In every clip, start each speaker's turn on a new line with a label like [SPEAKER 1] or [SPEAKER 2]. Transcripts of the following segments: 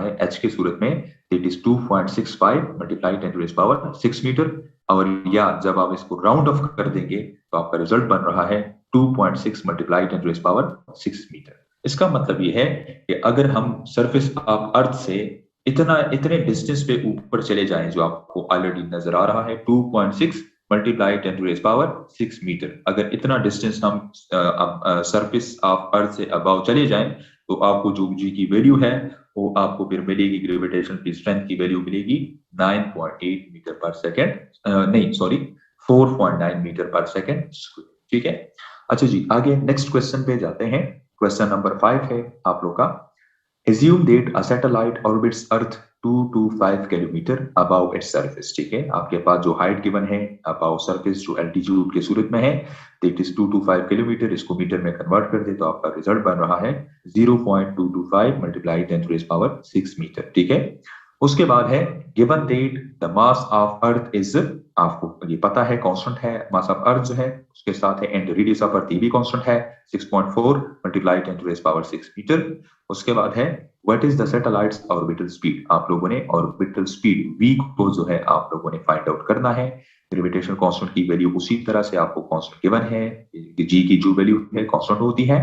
[SPEAKER 1] है h के सूरत में, that is 2.65 multiply 10 to the power 6 metre. और या जब आप इसको राउंड ऑफ कर देंगे तो आपका रिजल्ट बन रहा है 2.6 multiply 10 to the power 6 metre. इसका मतलब ये है कि अगर हम सरफेस ऑफ अर्थ से इतने डिस्टेंस पे ऊपर चले जाएं जो आपको ऑलरेडी नजर आ रहा है 2.6 multiply 10 to the power 6 metre, अगर इतना डिस्टेंस हम सरफेस ऑफ अर्थ से अबव चले जाएं तो आपको जो जी की वैल्यू है वो आपको फिर मिलेगी, ग्रेविटेशन की स्ट्रेंथ की वैल्यू मिलेगी 9.8 मीटर पर सेकेंड, नहीं सॉरी 4.9 मीटर पर सेकेंड स्क्वायर। ठीक है, अच्छा जी आगे नेक्स्ट क्वेश्चन पे जाते हैं। क्वेश्चन नंबर 5 है आप लोग का, Assume that a satellite orbits Earth 2 to 5 kilometre above its surface। ठीक है, आपके पास जो हाइट गिवन है above surface जो एल्टीट्यूड के सूरत में है दैट इज 2 to 5 किलोमीटर, इसको मीटर में कन्वर्ट कर दे तो आपका रिजल्ट बन रहा है 0.225 multiply 10 to the power 6 metre. ठीक है, उसके बाद है given that the mass of earth is, आपको ये पता है कांस्टेंट है मास ऑफ अर्थ जो है, उसके साथ है एंड रेडियस ऑफ अर्थ भी कांस्टेंट है 6.4 multiply 10 to the power 6 metre. उसके बाद है what is the satellites orbital speed, आप लोगों ने ऑर्बिटल स्पीड v को जो है आप लोगों ने फाइंड आउट करना है। ग्रेविटेशन कांस्टेंट की वैल्यू उसी तरह से आपको कांस्टेंट गिवन है, g की जो वैल्यू है कांस्टेंट होती है।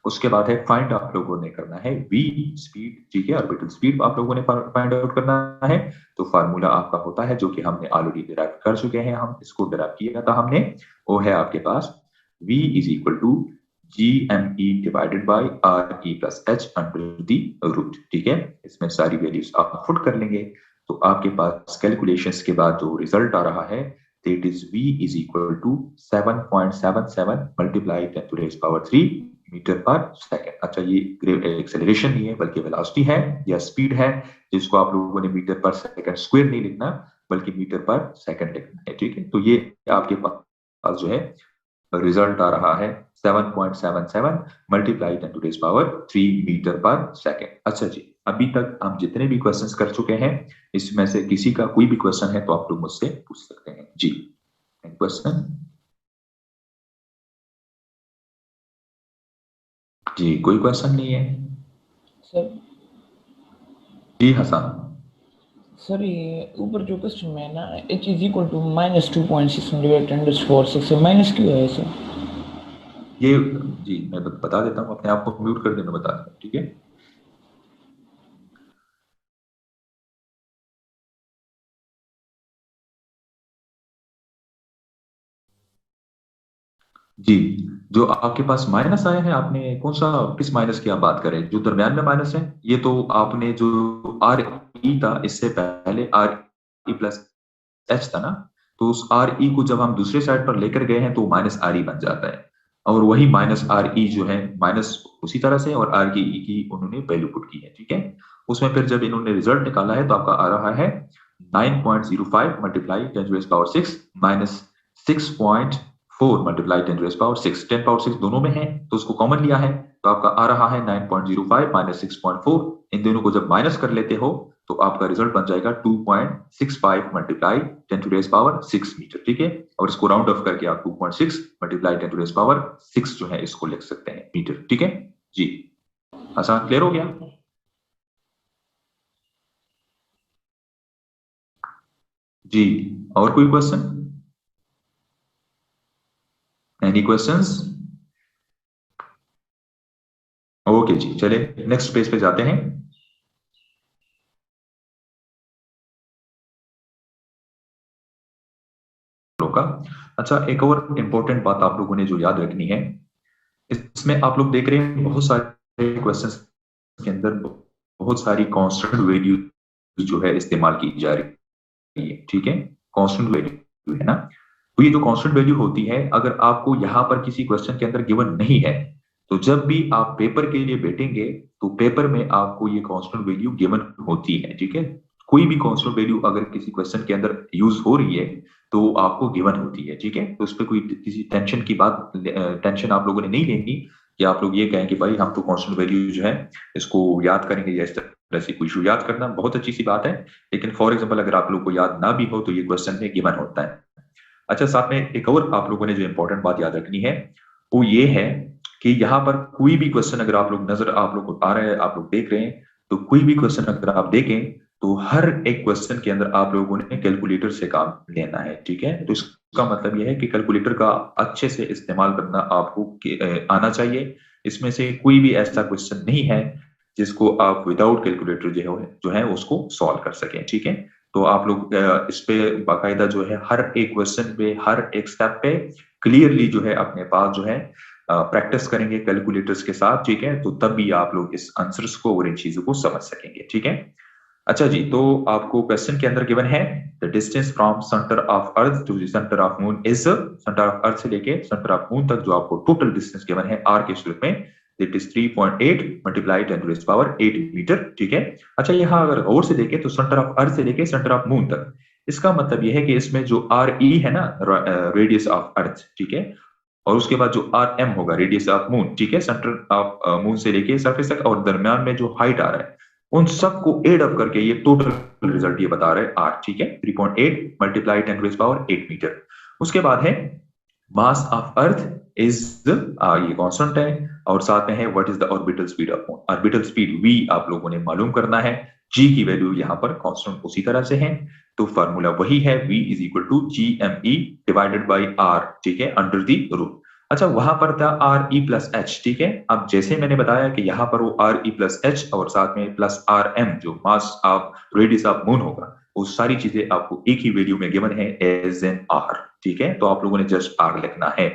[SPEAKER 1] उसके बाद है फाइंड आप लोगों ने करना है v स्पीड, ठीक है ऑर्बिटल स्पीड आप लोगों ने फाइंड आउट करना है। तो फार्मूला आपका होता है जो कि हमने ऑलरेडी डिराइव कर चुके हैं, हम इसको डिराइव किया था हमने, वो है आपके पास v is equal to GME divided by RE plus H under the root. ठीक है, इसमें सारी वैल्यूज आप पुट कर लेंगे तो आपके पास कैलकुलेशंस के बाद जो रिजल्ट आ रहा है that is V is equal to 7.77 multiply 10 to the power 3 metre पर सेकंड। अच्छा ये एक्सेलरेशन नहीं है बल्कि वेलोसिटी है या स्पीड है, जिसको आप लोगों ने मीटर पर सेकंड स्क्वायर नहीं लिखना बल्कि मीटर पर सेकंड लिखना है। ठीक है, तो ये आपके पास जो है रिजल्ट आ रहा है 7.77 multiply 10 to the power 3 metre पर सेकंड। अच्छा जी, अभी तक हम जितने भी क्वेश्चंस कर चुके हैं इसमें से किसी का कोई भी क्वेश्चन है तो आप लोग मुझसे पूछ सकते हैं जी। क्वेश्चन जी, कोई क्वेश्चन नहीं है
[SPEAKER 2] सर?
[SPEAKER 1] जी हसन
[SPEAKER 2] सर ये ऊपर जो क्वेश्चन में है ना h is equal to -2.6 divided 10 to the power 6 minus क्यों है सर?
[SPEAKER 1] ये जी मैं बता देता हूँ, अपने आप को म्यूट कर देना, बता देता हूँ। ठीक है, जी जो आपके पास माइनस आया है, आपने कौन सा किस माइनस की आप बात करें, जो दरम्यान में माइनस है? ये तो आपने जो आर ई था इससे पहले आर ई प्लस एच था ना, तो उस आर ई को जब हम दूसरे साइड पर लेकर गए हैं तो माइनस आर ई बन जाता है, और वही माइनस आर ई जो है माइनस उसी तरह से, और आर की ई की उन्होंने वैल्यू पुट की है। ठीक है, उसमें फिर जब इन्होंने रिजल्ट निकाला है तो आपका आ रहा है 9.05 multiply 10 to the power 6 minus 6.4 multiply 10 to the power 6, 10 power 6 दोनों में है तो उसको कॉमन लिया है तो आपका आ रहा है 9.05 माइनस 6.4। इन दोनों को जब माइनस कर लेते हो तो आपका रिजल्ट बन जाएगा 2.65 multiply 10 to the power 6 metre. ठीक है, और इसको राउंड ऑफ करके आप 2.6 मल्टीप्लाई 10 टू द पावर 6 जो है इसको लिख सकते हैं मीटर। ठीक है जी, आसान क्लियर हो गया जी? और कोई क्वेश्चन, एनी क्वेश्चंस? ओके जी, चले नेक्स्ट पेज पे जाते हैं। का अच्छा, एक और इंपॉर्टेंट बात आप लोगों ने जो याद रखनी है, इसमें आप लोग देख रहे हैं बहुत सारे क्वेश्चंस के अंदर बहुत सारी कांस्टेंट वैल्यू जो है इस्तेमाल की जा रही है। ठीक है, कांस्टेंट वैल्यू है ना, तो ये जो कांस्टेंट वैल्यू होती है अगर आपको यहाँ पर किसी क्वेश्चन के अंदर गिवन नहीं है तो जब भी आप पेपर के लिए बैठेंगे तो पेपर में आपको ये कांस्टेंट वैल्यू गिवन होती है। ठीक है, कोई भी कांस्टेंट वैल्यू अगर किसी क्वेश्चन के अंदर यूज हो रही है तो आपको गिवन होती है। ठीक है, तो उस पर कोई किसी टेंशन की बात, टेंशन आप लोगों ने नहीं लेनी कि आप लोग ये कहें कि भाई हम तो कांस्टेंट वैल्यू जो है इसको याद करेंगे या इस तरह से कोई इशू। याद करना बहुत अच्छी सी बात है, लेकिन फॉर एग्जाम्पल अगर आप लोग को याद ना भी हो तो ये क्वेश्चन में गिवन होता है। अच्छा, साथ में एक और आप लोगों ने जो इंपॉर्टेंट बात याद रखनी है वो ये है कि यहाँ पर कोई भी क्वेश्चन अगर आप लोग नजर आप लोग को आ रहा है, आप लोग देख रहे हैं तो कोई भी क्वेश्चन अगर आप देखें तो हर एक क्वेश्चन के अंदर आप लोगों ने कैलकुलेटर से काम लेना है, ठीक है। तो इसका मतलब यह है कि कैलकुलेटर का अच्छे से इस्तेमाल करना आपको आना चाहिए। इसमें से कोई भी ऐसा क्वेश्चन नहीं है जिसको आप विदाउट कैलकुलेटर जो है उसको सॉल्व कर सकें, ठीक है। तो आप लोग इस पे बाकायदा जो है हर एक क्वेश्चन पे, हर एक स्टेप पे क्लियरली जो है अपने पास जो है प्रैक्टिस करेंगे कैलकुलेटर्स के साथ, ठीक है। तो तब भी आप लोग इस आंसर्स को और इन चीजों को समझ सकेंगे, ठीक है। अच्छा जी, तो आपको क्वेश्चन के अंदर गिवन है the distance from centre of earth to the centre of moon is, centre of earth से लेके सेंटर ऑफ मून तक जो आपको टोटल डिस्टेंस गिवन है आर के सूरत में, it is 3.8 multiply 10 to the power 8 metre, ठीक है। अच्छा, यहाँ अगर गौर से देखें तो सेंटर ऑफ अर्थ से लेके सेंटर ऑफ मून तक, इसका मतलब यह है कि इसमें जो आर ई है ना, रेडियस ऑफ अर्थ, ठीक है, और उसके बाद जो आर एम होगा रेडियस ऑफ मून, ठीक है, सेंटर ऑफ मून से लेके सरफेस तक, और दरमियान में जो हाइट आ रहा है, उन सबको एड अप करके ये टोटल रिजल्ट ये बता रहा है आर, ठीक है। 3.8 multiply 10 to the power 8 metre. उसके बाद है मास ऑफ अर्थ इज, ये कांस्टेंट है, और साथ में है what is the orbital speed of moon. Orbital speed v आप लोगों ने मालूम करना है, जी की वैल्यू यहाँ पर कांस्टेंट उसी तरह से है, तो फार्मूला वही है, v is equal to G M E divided by R, ठीक है, अंडर दी रूट। अच्छा, वहां पर था आर ई प्लस एच, ठीक है। अब जैसे मैंने बताया कि यहाँ पर वो आर ई प्लस एच और साथ में प्लस आर एम जो mass of radius of moon होगा, वो सारी चीजें आपको एक ही वैल्यू में गिवन है एज एन आर, ठीक है। तो आप लोगों ने जस्ट आर लिखना है।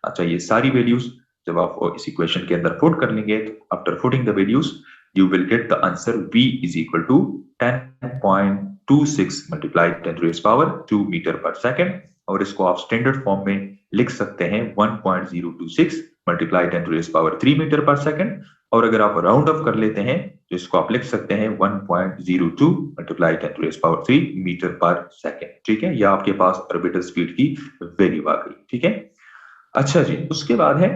[SPEAKER 1] अच्छा, ये सारी वैल्यूज जब आप इस इक्वेशन के अंदर पुट कर लेंगे, तो after putting the values you will get the answer v is equal to 10.26 multiplied 10 to the power 2 metre पर सेकेंड, और इसको आप स्टैंडर्ड फॉर्म में लिख सकते हैं 1.026 multiply 10 to the power 3 metre पर सेकेंड, और अगर आप राउंड ऑफ कर लेते हैं तो इसको आप लिख सकते हैं 1.02 multiply 10 to the power 3 metre पर सेकेंड, ठीक है। या आपके पास ऑर्बिटल स्पीड की वैल्यू आ गई, ठीक है। अच्छा जी, उसके बाद है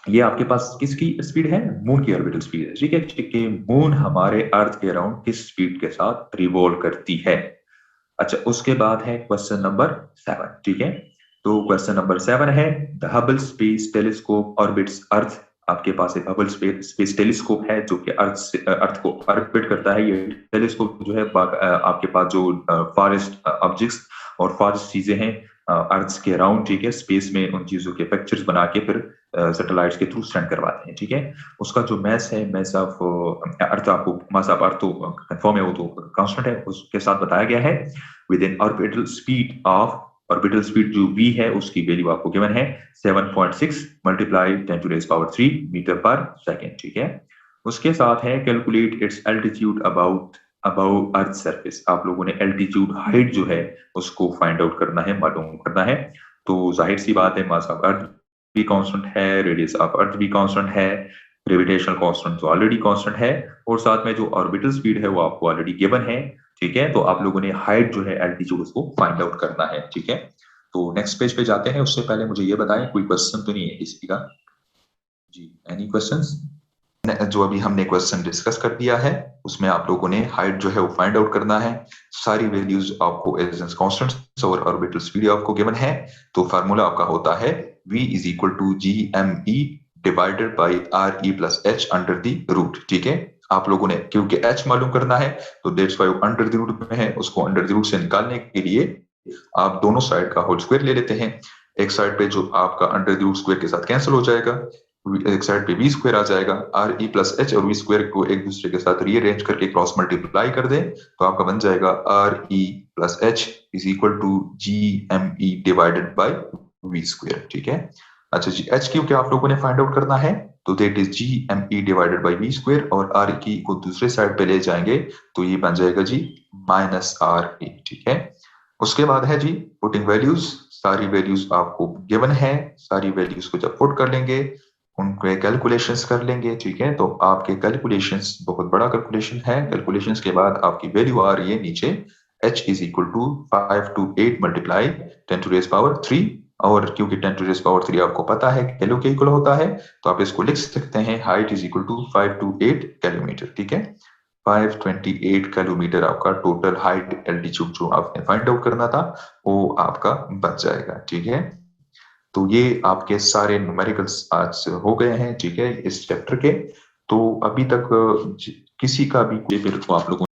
[SPEAKER 1] ये आपके पास किसकी स्पीड है, मून की ऑर्बिटल स्पीड है, ठीक है, कि मून हमारे अर्थ के अराउंड किस स्पीड के साथ रिवॉल्व करती है। अच्छा, उसके बाद है क्वेश्चन नंबर 7, ठीक है। तो क्वेश्चन नंबर 7 है the Hubble space telescope orbits Earth. आपके पास एक हबल स्पेस टेलीस्कोप है जो कि अर्थ को ऑर्बिट करता है। ये टेलीस्कोप जो है आपके पास जो फारेस्ट ऑब्जेक्ट्स और फारेस्ट चीजें हैं अर्थ के अराउंड, ठीक है, स्पेस में उन चीजों के पिक्चर्स बना के फिर सैटेलाइट्स के थ्रू सेंड करवाते हैं, ठीक है। उसका जो मैस है, मैस ऑफ अर्थ, आपको मास ऑफ अर्थ तो कंफर्म है, वो तो कांस्टेंट है, उसके साथ बताया गया है with in orbital speed of, orbital speed जो v है उसकी वैल्यू आपको गिवन है 7.6 multiply 10 to the power 3 metre पर सेकेंड, ठीक है। उसके साथ है calculate its altitude about above earth surface. आप लोगों ने एल्टीट्यूड हाइट जो है उसको फाइंड आउट करना है, मालूम करना है। तो जाहिर सी बात है मास ऑफ अर्थ भी कांस्टेंट है, रेडियस ऑफ अर्थ भी कांस्टेंट है, ग्रेविटेशनल कांस्टेंट तो ऑलरेडी कांस्टेंट है, और साथ में जो ऑर्बिटल स्पीड है वो आपको ऑलरेडी गिवन है, ठीक है। तो आप लोगों ने हाइट जो है एल्टीट्यूड उसको फाइंड आउट करना है, ठीक है। तो नेक्स्ट पेज पे जाते हैं, उससे पहले मुझे ये बताएं कोई क्वेश्चन तो नहीं है किसी का जी, एनी क्वेश्चंस। जो अभी हमने क्वेश्चन डिस्कस कर दिया है उसमें आप लोगों ने हाइट जो है वो फाइंड आउट करना है, सारी वैल्यूज आपको एज कांस्टेंट्स और ऑर्बिटल स्पीड आपको गिवन है। तो फार्मूला आपका होता है v is equal to G M E divided by R E plus H under the root, ठीक है। आप लोगों ने क्योंकि h मालूम करना है तो that's why under the root में है, उसको अंडर द रूट से निकालने के लिए आप दोनों साइड का होल स्क्वायर ले लेते हैं। एक साइड पे जो आपका अंडर द रूट स्क्वायर के साथ कैंसिल हो जाएगा, एक साइड पे वी स्क्वायर आ जाएगा, आर ई प्लस एच और वी स्क्वायर को एक दूसरे के साथ रीअरेंज करके क्रॉस मल्टीप्लाई कर दें तो आपका बन जाएगा R E plus H is equal to G M E divided by V square, ठीक है। अच्छा जी, एच क्यू क्या आप लोगों ने फाइंड आउट करना है, तो that is G M E divided by V square, और आर की को दूसरे साइड पे ले जाएंगे तो ये बन जाएगा जी माइनस आर ई, ठीक है। उसके बाद है जी पुटिंग वैल्यूज, सारी वैल्यूज आपको गिवन है, सारी वैल्यूज को जब पुट कर लेंगे उनके कैलकुलेशंस कर लेंगे, ठीक है। तो आपके कैलकुलेशंस बहुत बड़ा कैलकुलेशन है, कैलकुलेशंस के बाद आपकी वैल्यू आ रही है नीचे h is equal to 5 to 8 multiply 10 to the power 3, और क्योंकि 10 टू द पावर 3 आपको पता है किलो के इक्वल होता है तो आप इसको लिख सकते हैं height is equal to 5 to 8 kilometre, ठीक है। 528 किलोमीटर आपका टोटल हाइट एल्टीट्यूड जो आपने फाइंड आउट करना था वो आपका बच जाएगा, ठीक है। तो ये आपके सारे न्यूमेरिकल्स आज हो गए हैं, ठीक है, इस चैप्टर के। तो अभी तक किसी का भी फिर को आप लोगों